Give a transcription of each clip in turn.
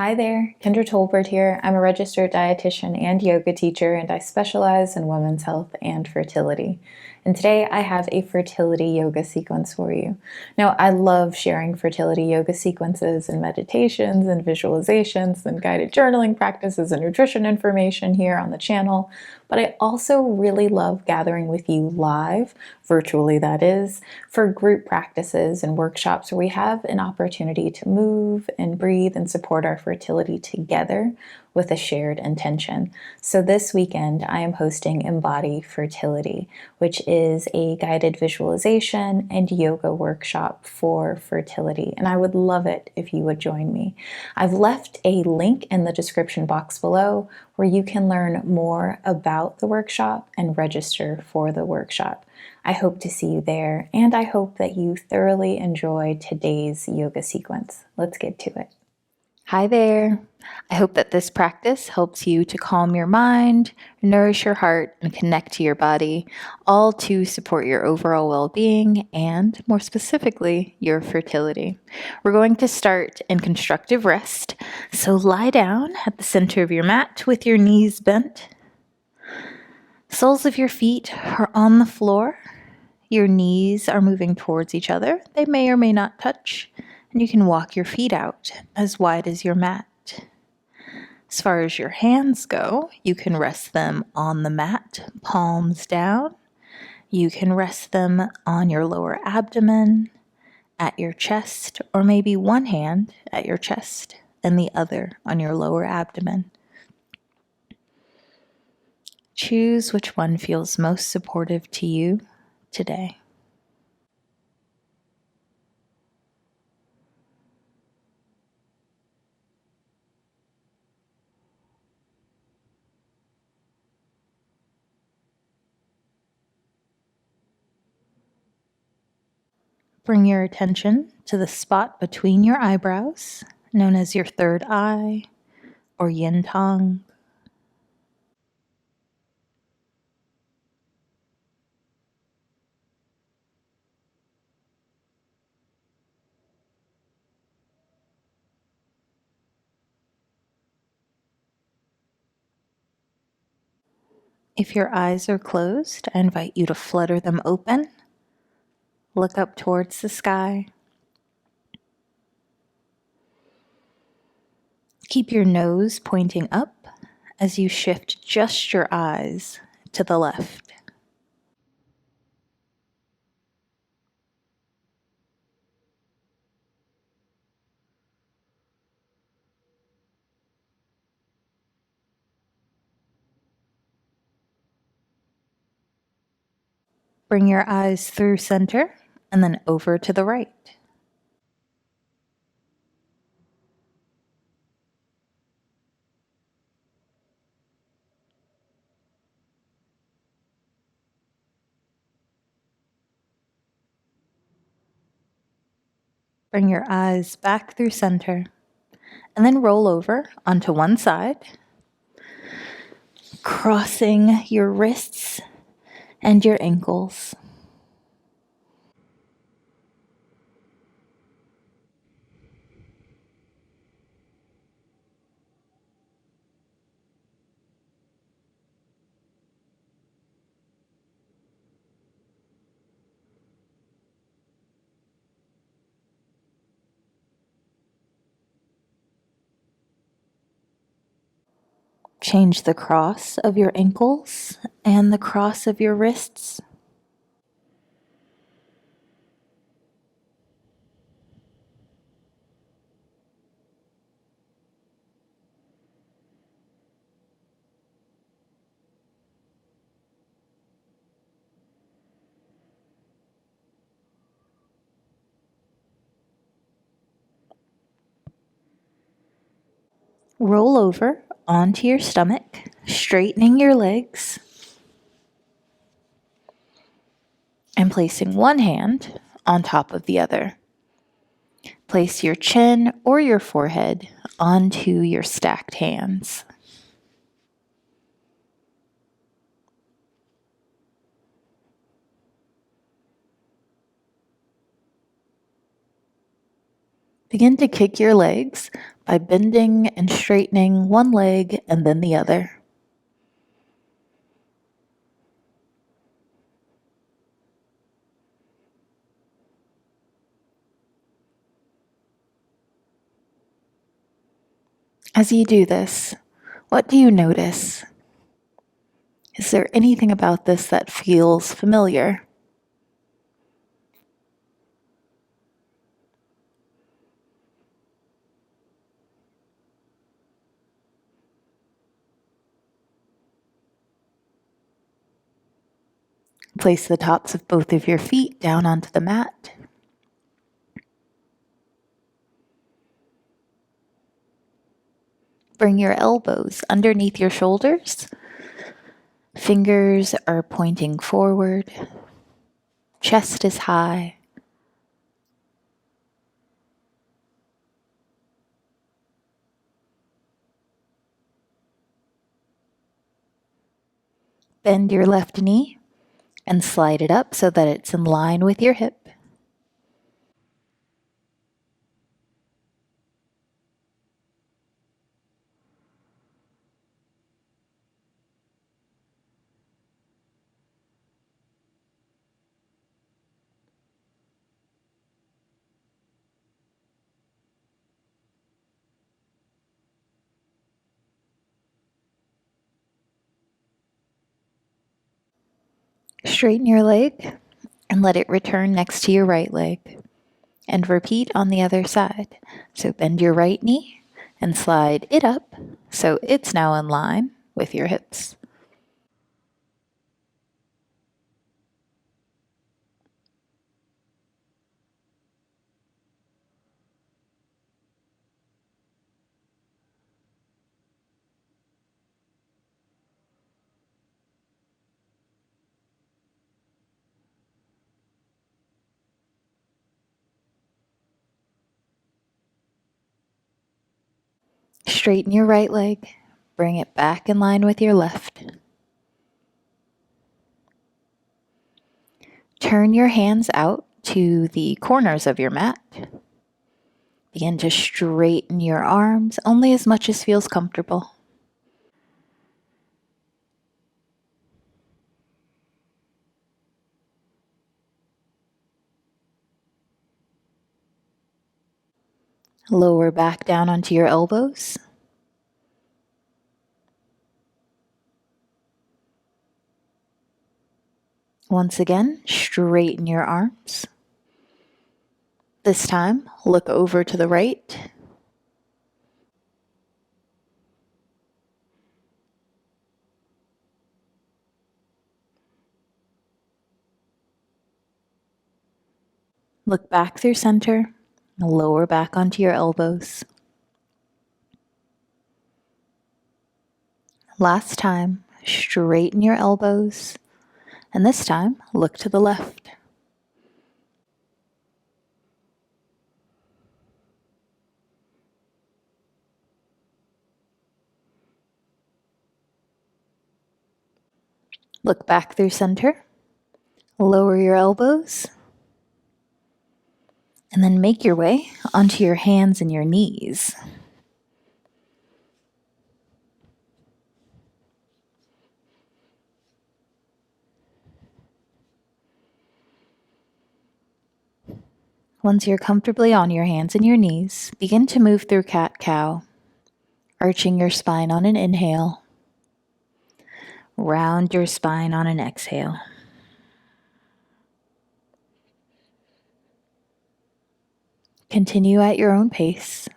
Hi there, Kendra Tolbert here. I'm a registered dietitian and yoga teacher, and I specialize in women's health and fertility. And today I have a fertility yoga sequence for you. Now, I love sharing fertility yoga sequences and meditations and visualizations and guided journaling practices and nutrition information here on the channel, but I also really love gathering with you live, virtually that is, for group practices and workshops where we have an opportunity to move and breathe and support our fertility together with a shared intention. So this weekend I am hosting Embody Fertility, which is a guided visualization and yoga workshop for fertility. And I would love it if you would join me. I've left a link in the description box below where you can learn more about the workshop and register for the workshop. I hope to see you there, and I hope that you thoroughly enjoy today's yoga sequence. Let's get to it. Hi there. I hope that this practice helps you to calm your mind, nourish your heart, and connect to your body, all to support your overall well-being and, more specifically, your fertility. We're going to start in constructive rest, so lie down at the center of your mat with your knees bent. Soles of your feet are on the floor. Your knees are moving towards each other. They may or may not touch. And you can walk your feet out as wide as your mat. As far as your hands go, you can rest them on the mat, palms down. You can rest them on your lower abdomen, at your chest, or maybe one hand at your chest and the other on your lower abdomen. Choose which one feels most supportive to you today. Bring your attention to the spot between your eyebrows, known as your third eye or yin tongue. If your eyes are closed, I invite you to flutter them open. Look up towards the sky. Keep your nose pointing up as you shift just your eyes to the left. Bring your eyes through center and then over to the right. Bring your eyes back through center and then roll over onto one side, crossing your wrists and your ankles. Change the cross of your ankles and the cross of your wrists. Roll over onto your stomach, straightening your legs, and placing one hand on top of the other. Place your chin or your forehead onto your stacked hands. Begin to kick your legs by bending and straightening one leg and then the other. As you do this, what do you notice? Is there anything about this that feels familiar? Place the tops of both of your feet down onto the mat. Bring your elbows underneath your shoulders. Fingers are pointing forward. Chest is high. Bend your left knee and slide it up so that it's in line with your hip. Straighten your leg and let it return next to your right leg. And repeat on the other side. So bend your right knee and slide it up so it's now in line with your hips. Straighten your right leg, bring it back in line with your left. Turn your hands out to the corners of your mat. Begin to straighten your arms only as much as feels comfortable. Lower back down onto your elbows. Once again, straighten your arms. This time, look over to the right. Look back through center. Lower back onto your elbows. Last time, straighten your elbows. And this time, look to the left. Look back through center. Lower your elbows. And then make your way onto your hands and your knees. Once you're comfortably on your hands and your knees, begin to move through cat-cow, arching your spine on an inhale. Round your spine on an exhale. Continue at your own pace.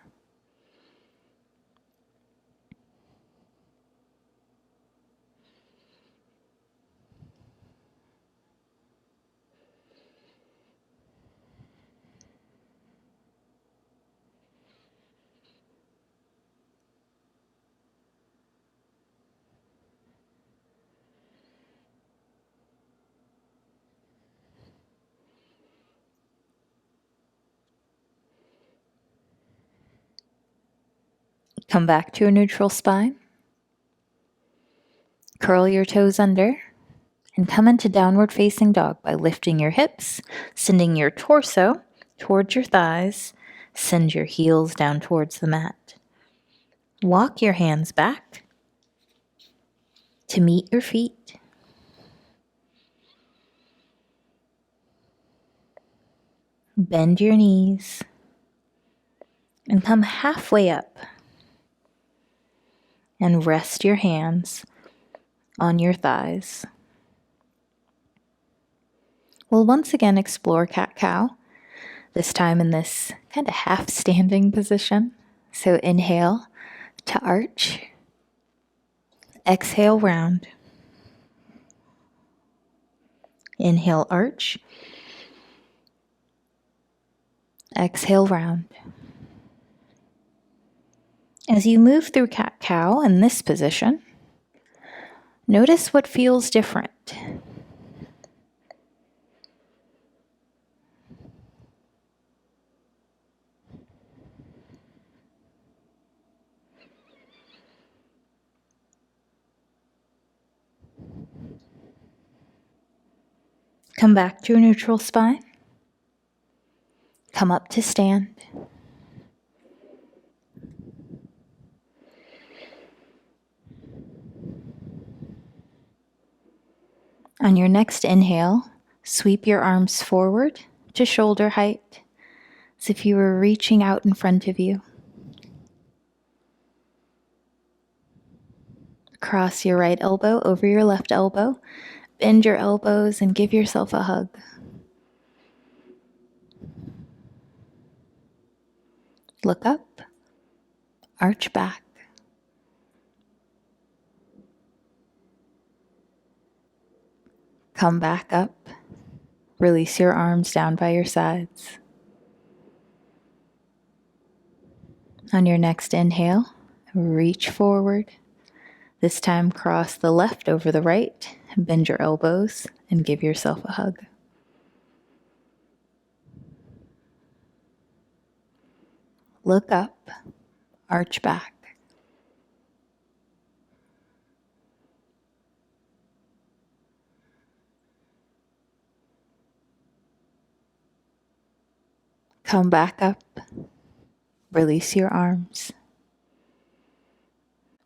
Come back to a neutral spine. Curl your toes under and come into downward facing dog by lifting your hips, sending your torso towards your thighs, send your heels down towards the mat. Walk your hands back to meet your feet. Bend your knees and come halfway up and rest your hands on your thighs. We'll once again explore cat-cow, this time in this kind of half-standing position. So inhale to arch, exhale round. Inhale arch, exhale round. As you move through cat-cow in this position, notice what feels different. Come back to your neutral spine. Come up to stand. On your next inhale, sweep your arms forward to shoulder height, as if you were reaching out in front of you. Cross your right elbow over your left elbow. Bend your elbows and give yourself a hug. Look up, arch back. Come back up. Release your arms down by your sides. On your next inhale, reach forward. This time cross the left over the right, bend your elbows, and give yourself a hug. Look up, arch back. Come back up, release your arms.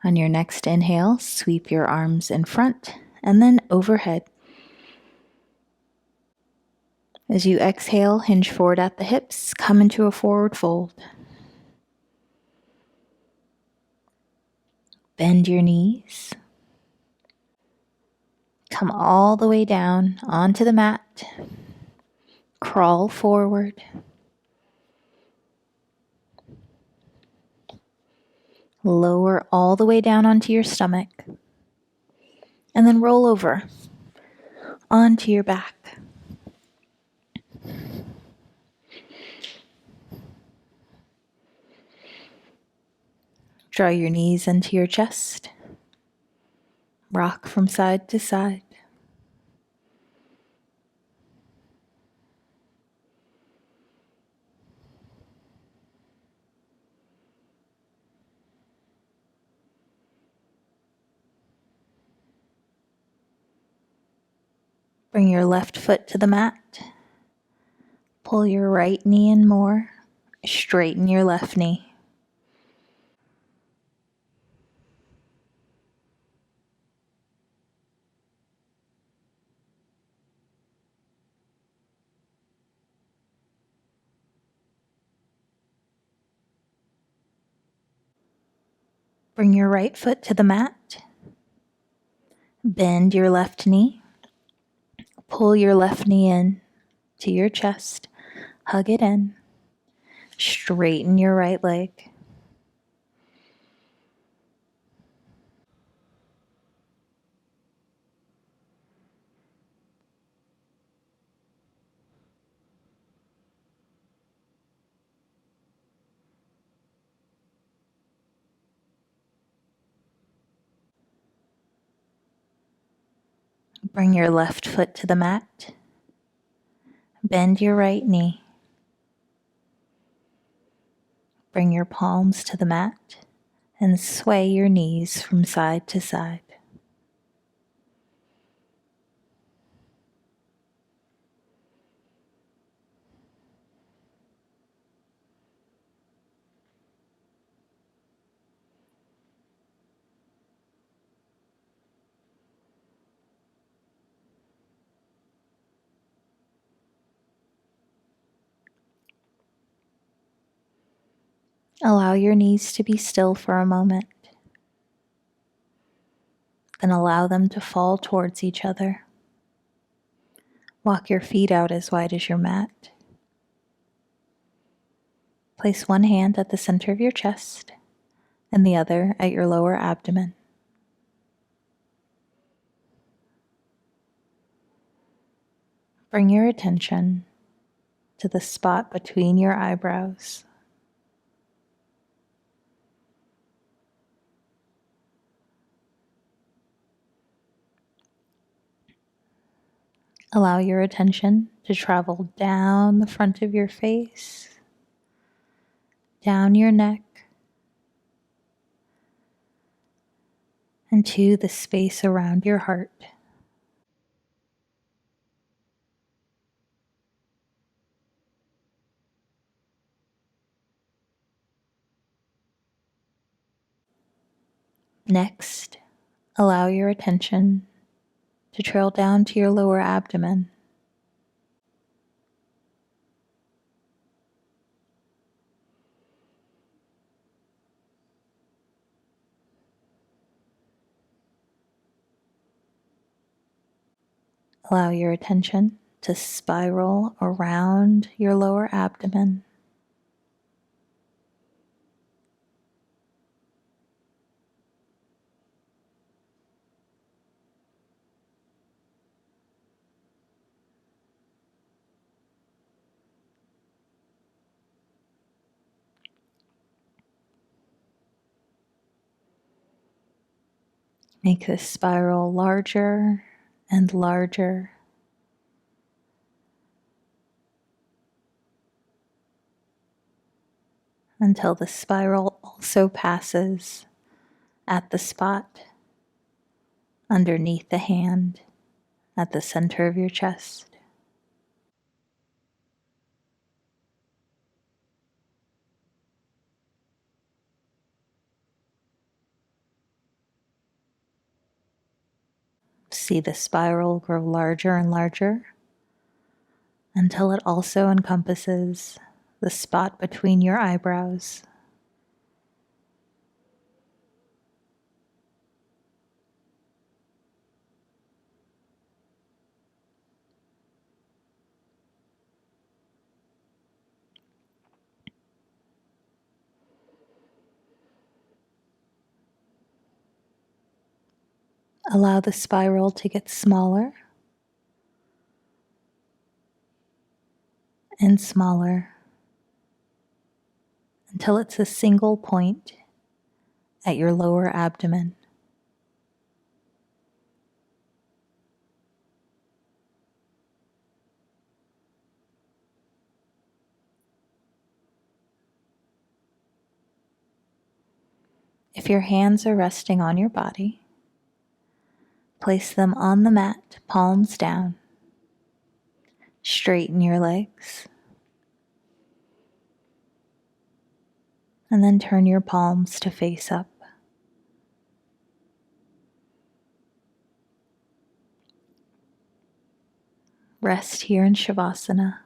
On your next inhale, sweep your arms in front and then overhead. As you exhale, hinge forward at the hips, come into a forward fold. Bend your knees. Come all the way down onto the mat. Crawl forward. Lower all the way down onto your stomach. And then roll over onto your back. Draw your knees into your chest. Rock from side to side. Bring your left foot to the mat. Pull your right knee in more. Straighten your left knee. Bring your right foot to the mat. Bend your left knee. Pull your left knee in to your chest. Hug it in. Straighten your right leg. Bring your left foot to the mat. Bend your right knee. Bring your palms to the mat and sway your knees from side to side. Allow your knees to be still for a moment. Then allow them to fall towards each other. Walk your feet out as wide as your mat. Place one hand at the center of your chest and the other at your lower abdomen. Bring your attention to the spot between your eyebrows. Allow your attention to travel down the front of your face, down your neck, and to the space around your heart. Next, allow your attention to trail down to your lower abdomen. Allow your attention to spiral around your lower abdomen. Make this spiral larger and larger until the spiral also passes at the spot underneath the hand at the center of your chest. See the spiral grow larger and larger until it also encompasses the spot between your eyebrows. Allow the spiral to get smaller and smaller until it's a single point at your lower abdomen. If your hands are resting on your body, place them on the mat, palms down. Straighten your legs. And then turn your palms to face up. Rest here in Savasana.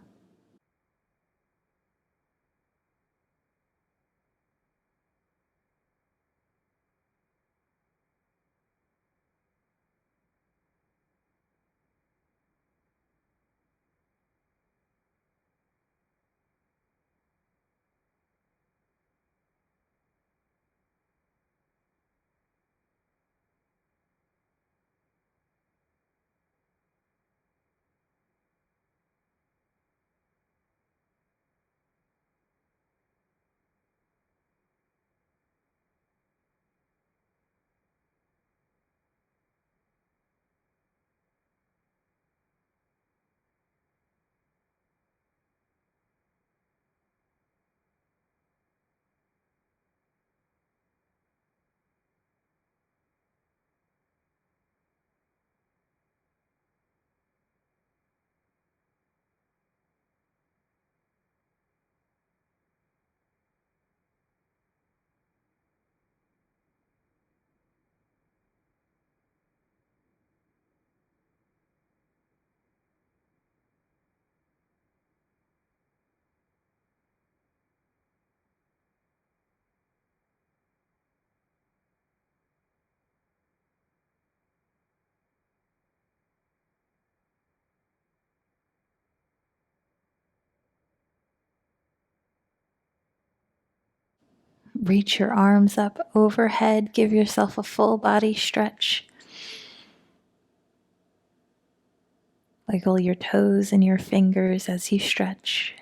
Reach your arms up overhead. Give yourself a full body stretch. Wiggle your toes and your fingers as you stretch.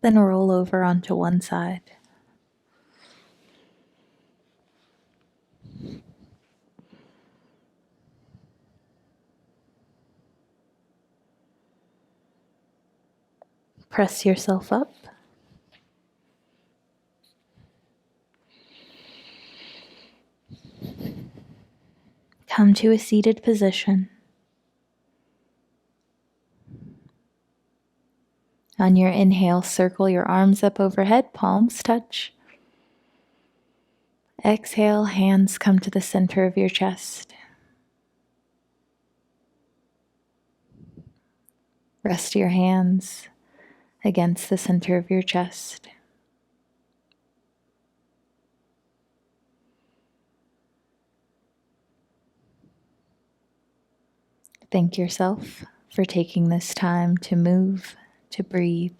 Then roll over onto one side. Press yourself up. Come to a seated position. On your inhale, circle your arms up overhead, palms touch. Exhale, hands come to the center of your chest. Rest your hands against the center of your chest. Thank yourself for taking this time to move, to breathe,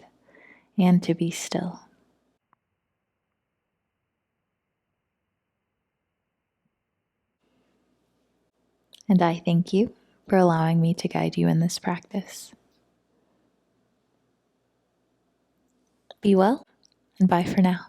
and to be still. And I thank you for allowing me to guide you in this practice. Be well, and bye for now.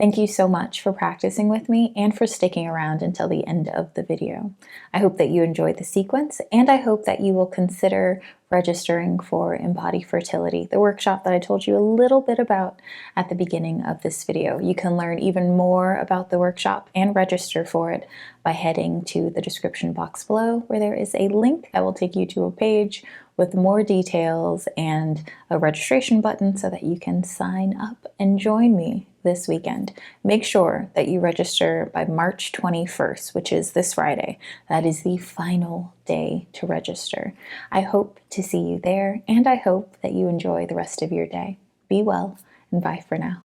Thank you so much for practicing with me and for sticking around until the end of the video. I hope that you enjoyed the sequence, and I hope that you will consider registering for Embody Fertility, the workshop that I told you a little bit about at the beginning of this video. You can learn even more about the workshop and register for it by heading to the description box below, where there is a link that will take you to a page with more details and a registration button so that you can sign up and join me this weekend. Make sure that you register by March 21st, which is this Friday. That is the final day to register. I hope to see you there, and I hope that you enjoy the rest of your day. Be well, and bye for now.